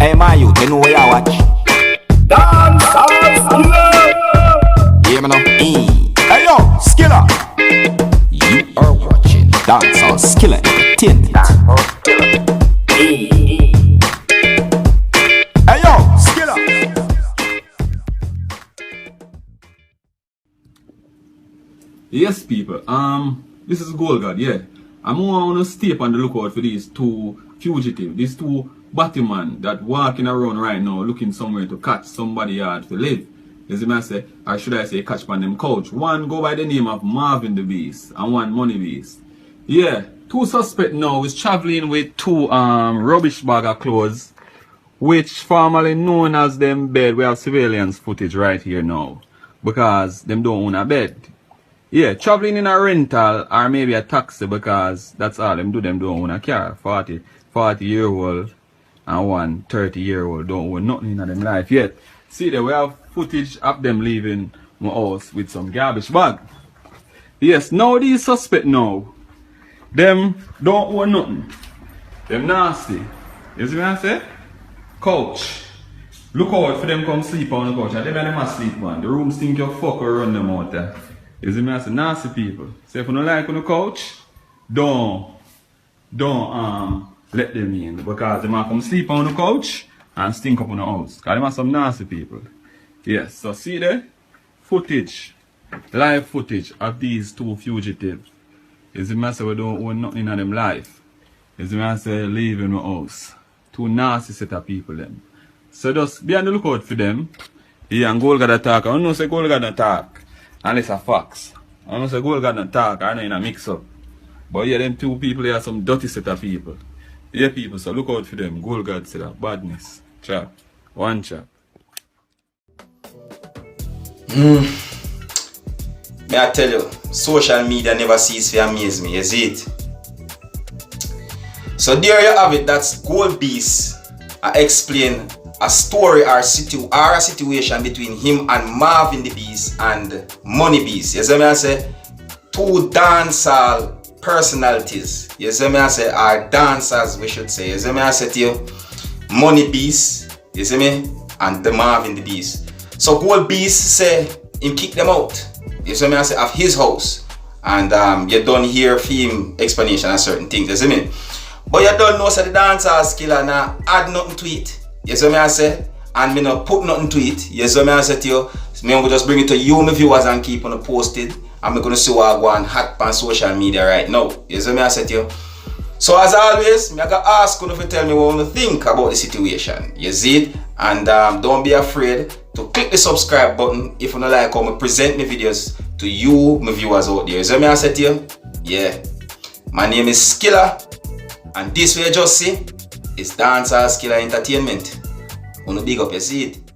Hey my youth, you know where you watch? Dancehall Skilla. Yeah, man. Hey yo, Skilla. You are watching Dancehall Skilla Entertainment. Hey yo, Skilla. Yes, people. This is Gold God. Yeah, I'm on a stay on the lookout for these two fugitives, these two Batman that walking around right now looking somewhere to catch somebody hard to live. You see me I say, or should I say catch on them couch. One go by the name of Marvin the Beast and one Money Beast. Yeah, two suspects now is traveling with two rubbish bag of clothes, which formerly known as them bed. We have surveillance footage right here now because them don't own a bed. Yeah, traveling in a rental or maybe a taxi because that's all them do. Them don't own a car. 40-year-old and one 30-year-old don't own nothing in them life yet. See there, we have footage of them leaving my house with some garbage bag. Yes, now these suspects now, them don't own nothing. Them nasty. You see what I say? Couch. Look out for them come sleep on the couch. And them must sleep man. The rooms think you fuck or run them out there. You see me I say nasty people. So if you don't like on the couch, don't let them in because they might come sleep on the couch and stink up on the house. Because they are some nasty people. Yes, so see there? Footage. Live footage of these two fugitives. You see me I say we don't own nothing in them life. You see me I say leave in the house. Two nasty set of people them. So just be on the lookout for them. Yeah, and Gold God attack. I don't know say Gold God attack. And it's a facts. I don't know say Gold God don't talk, I know in a mix up. But yeah, them two people they are some dirty set of people. Yeah people, so look out for them. Gold God said that badness. Chap. One chap. May I tell you, social media never ceases to amaze me, you see it? So there you have it, that's Gold Beast. I explain a story or a situation between him and Marvin the Beast and Money Beast. You see me I say? Two dancehall personalities. You see me I say? Or dancers we should say. You see me I say to you? Money Beast, you see me? And the Marvin the Beast. So Gold Beast say him kick them out. You see me I say? Of his house. And you don't hear him explanation of certain things. You see me? But you don't know say the Dancehall Skilla now add nothing to it. You see me I say? And me not put nothing to it. You see me I say to you? So me I'm gonna just bring it to you, my viewers, and keep on posted. And I'm gonna see what I go and hot on social media right now. You see me I say to you? So as always, me I gotta ask you to tell me what you think about the situation. You see it? And don't be afraid to click the subscribe button if you don't like how I present my videos to you, my viewers out there. You see me I say to you? Yeah. My name is Skilla. And this way you just see is Dancehall Skilla Entertainment. Wanna big up, you see it?